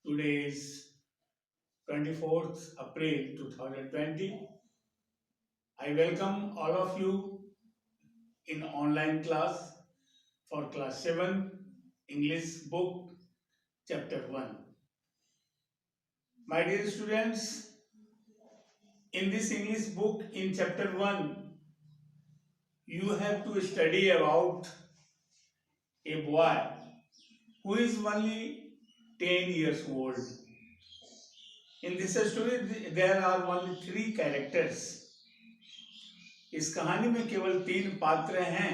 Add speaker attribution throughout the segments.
Speaker 1: Today is 24th April 2020. I welcome all of you in online class for class 7 English book chapter 1. My dear students, in this English book in chapter 1, you have to study about a boy who is only 10 years old. In this story, there are only 3 characters. इस कहानी में केवल 3 पात्र हैं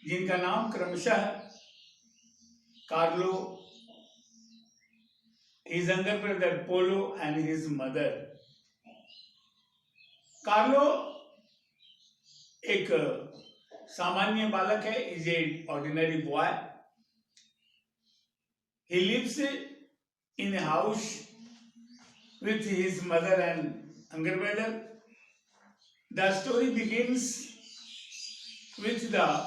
Speaker 1: जिनका नाम क्रमशः Carlo, his younger brother Polo and his mother. Carlo एक सामान्य बालक है, is a ordinary boy. He lives in a house with his mother and younger brother. The story begins with the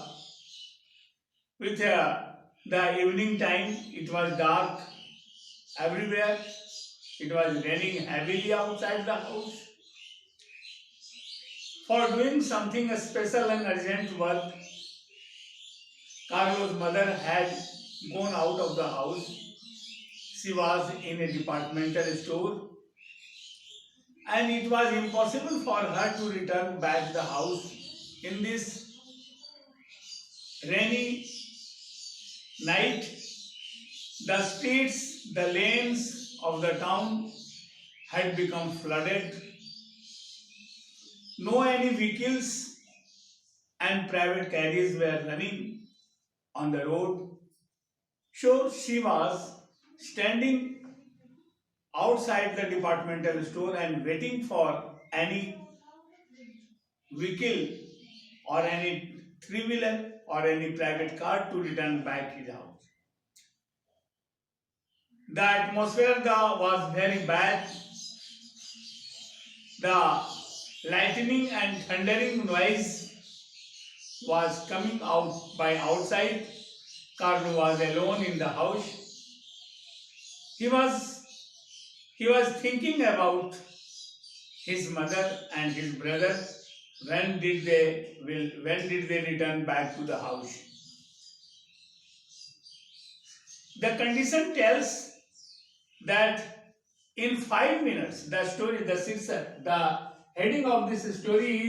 Speaker 1: evening time. It was dark everywhere. It was raining heavily outside the house. For doing something special and urgent work, Carlo's mother had gone out of the house. She was in a departmental store, and it was impossible for her to return back to the house in this rainy night. The streets, the lanes of the town had become flooded. No any vehicles and private carriages were running on the road. So she was standing outside the departmental store and waiting for any vehicle or any three-wheeler or any private car to return back his house. The atmosphere was very bad. The lightning and thundering noise was coming out by outside. Carlo was alone in the house. He was thinking about his mother and his brother. When did they return back to the house? The condition tells that in 5 minutes, the heading of this story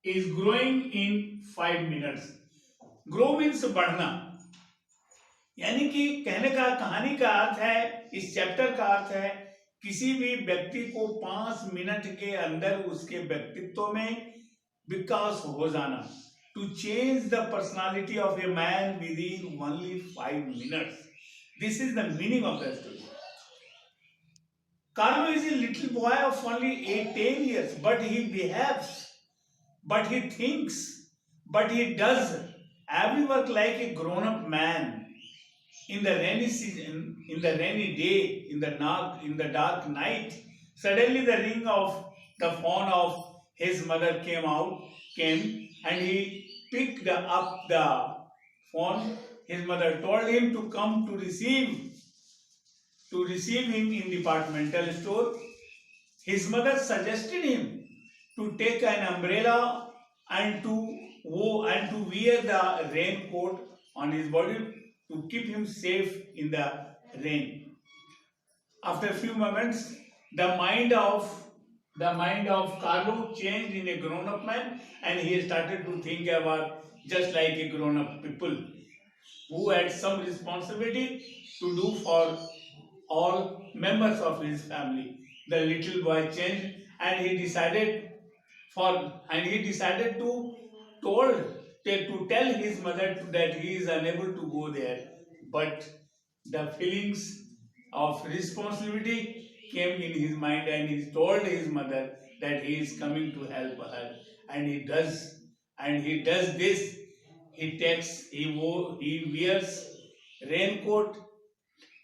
Speaker 1: is growing in 5 minutes. Grow means बढ़ना, यानी कि कहने का कहानी का अर्थ है, इस chapter का अर्थ है किसी भी व्यक्ति को 5 मिनट के अंदर उसके व्यक्तित्व में विकास हो जाना. To change the personality of a man within only 5 minutes. This is the meaning of the story. Carlo is a little boy of only 10 years, but he behaves, but he thinks, but he does every work like a grown-up man. In the rainy season, in the rainy day, in the dark night, suddenly the ring of the phone of his mother came, and he picked up the phone. His mother told him to come to receive him in departmental store. His mother suggested him to take an umbrella and to wear the raincoat on his body to keep him safe in the rain. After a few moments, the mind of Carlo changed in a grown-up man, and he started to think about just like a grown-up people who had some responsibility to do for all members of his family. The little boy changed, and he decided to tell his mother that he is unable to go there, but the feelings of responsibility came in his mind, and he told his mother that he is coming to help her, and he does this. He wears raincoat,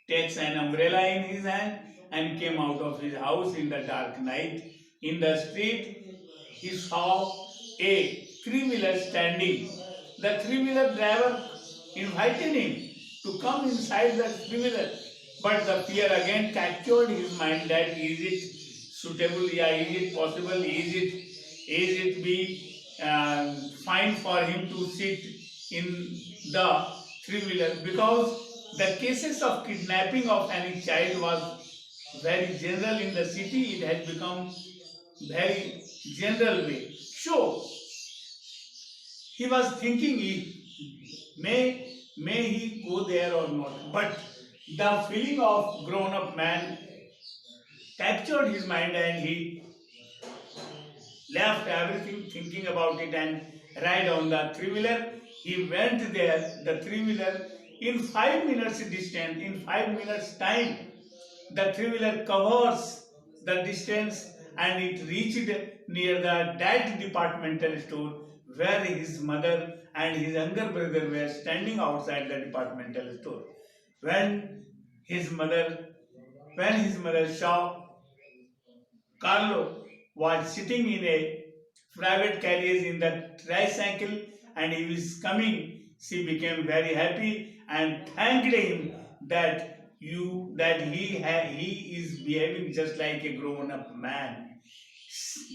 Speaker 1: takes an umbrella in his hand, and came out of his house in the dark night. In the street, he saw a three-wheeler standing. The three-wheeler driver invited him to come inside the three-wheeler. But the fear again captured his mind that is it suitable, yeah, is it possible, is it be fine for him to sit in the three-wheeler, because the cases of kidnapping of any child was very general in the city. It has become very general way. So he was thinking may he go there or not. But the feeling of grown-up man captured his mind, and he left everything thinking about it and ride on the three-wheeler. He went there, the three-wheeler, in 5 minutes distance, in 5 minutes time, the three-wheeler covers the distance and it reached near the that departmental store where his mother and his younger brother were standing outside the departmental store. When his mother, when his mother saw Carlo was sitting in a private carriage in the tricycle and he was coming, she became very happy and thanked him that he is behaving just like a grown up man.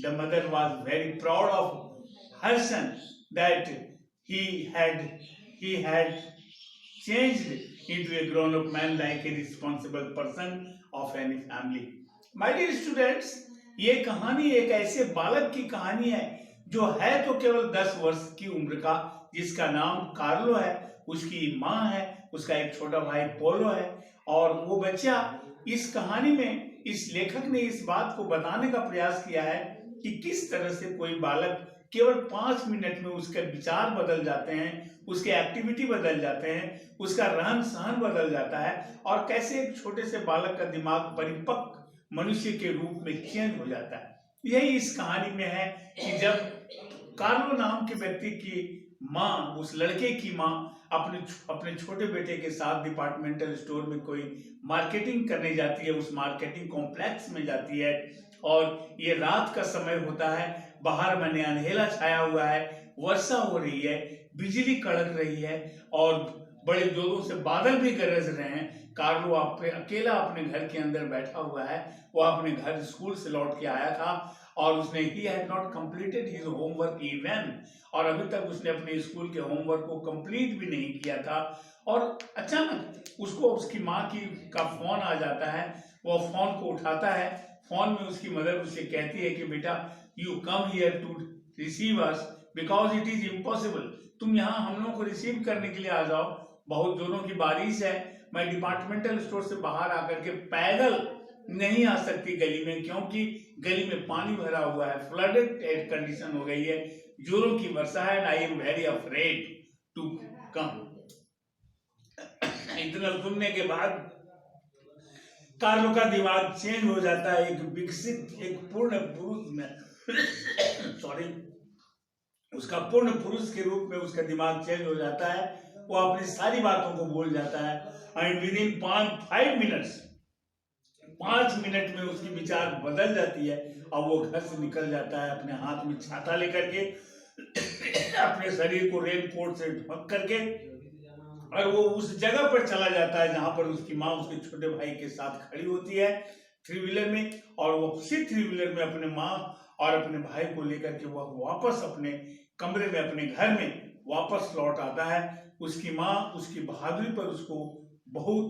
Speaker 1: The mother was very proud of her son that he had changed into a grown up man like a responsible person of any family. My dear students, ये कहानी एक ऐसे बालक की कहानी है जो है तो केवल 10 वर्ष की उम्र का, जिसका नाम कार्लो है, उसकी माँ है, उसका एक छोटा भाई पोलो है। और वो बच्चा, इस कहानी में इस लेखक ने इस बात को बताने का प्रयास किया है कि किस तरह से कोई बालक केवल 5 मिनट में उसके विचार बदल जाते हैं, उसके एक्टिविटी बदल जाते हैं, उसका रहन सहन बदल जाता है, और कैसे एक छोटे से बालक का दिमाग परिपक्व मनुष्य के रूप में चेंज हो जाता है। यही इस कहानी में है कि जब कार्लो नाम के व्यक्ति की माँ, उस लड़के की माँ अपने छोटे बेटे के साथ डिपार्टमेंटल स्टोर में कोई मार्केटिंग करने जाती है, उस मार्केटिंग कॉम्प्लेक्स में जाती है, और ये रात का समय होता है, बाहर मैंने अंधेरा छाया हुआ है, वर्षा हो रही है, बिजली कड़क रही है और बड़े जोरों से बादल भी गरज रहे हैं। कार्लो अकेला अपने घर के अंदर बैठा हुआ है। वो अपने घर स्कूल से लौट के आया था और उसने he had not completed his homework even, और अभी तक उसने अपने स्कूल के होमवर्क को कंप्लीट भी नहीं किया था। और अचानक उसको उसकी माँ का फोन आ जाता है। वो फोन को उठाता है। फोन में उसकी मदर उससे कहती है कि बेटा, you come here to receive us because it is impossible. तुम यहाँ हम लोगों को रिसीव करने के लिए आ जाओ, बहुत जोरों की बारिश है, मैं डिपार्टमेंटल स्टोर से बाहर आकर के पैदल नहीं आ सकती गली में, क्योंकि गली में पानी भरा हुआ है, फ्लडेड कंडीशन हो गई है, जोरों की वर्षा है, I am very afraid to come. इतना सुनने के बाद कार्लो का दिमाग चेंज हो जाता है। एक विकसित, एक पूर्ण पुरुष में सॉरी उसका पूर्ण पुरुष के रूप में उसका दिमाग चेंज हो जाता है। वो अपनी सारी बातों को भूल जाता है and with in 5 minutes, 5 minute में उसकी विचार बदल जाती है और वो घर से निकल जाता है अपने हाथ में छाता लेकर के, अपने शरीर को रेनकोट से ढक करके, और वो उस जगह पर चला जाता है जहां पर उसकी माँ उसके छोटे भाई के साथ खड़ी होती है थ्री व्हीलर में, और वो उसी थ्री व्हीलर में अपने माँ और अपने भाई को लेकर के वह वापस अपने कमरे में, अपने घर में वापस लौट आता है। उसकी माँ उसकी बहादुरी पर उसको बहुत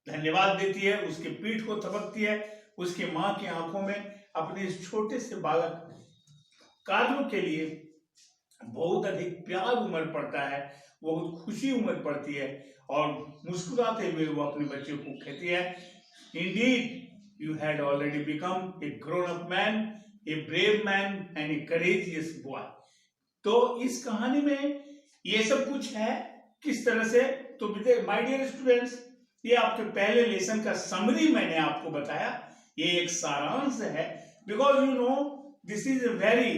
Speaker 1: धन्यवाद देती है, उसके पीठ को थपकती है। उसकी माँ की आंखों में अपने इस छोटे से बालक कार्लो के लिए बहुत अधिक प्यार उमड़ पड़ता है, बहुत खुशी उमड़ पड़ती है, और मुस्कुराते हुए वो अपने बच्चे को कहती है, Indeed you had already become a grown up man, a brave man and A courageous boy. तो इस कहानी में ये सब कुछ है किस तरह से। तो माय डियर स्टूडेंट्स, ये आपके पहले लेसन का समरी मैंने आपको बताया, ये एक सारांश है, because you know this is a very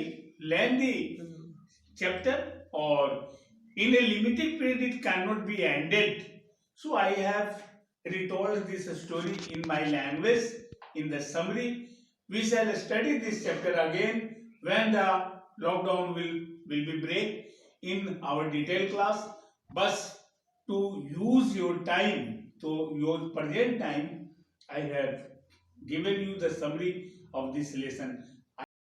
Speaker 1: lengthy chapter और in a limited period it cannot be ended, so I have retold this story in my language in the summary. We shall study this chapter again when the lockdown will be break in our detailed class. बस to use your time, so your present time, I have given you the summary of this lesson.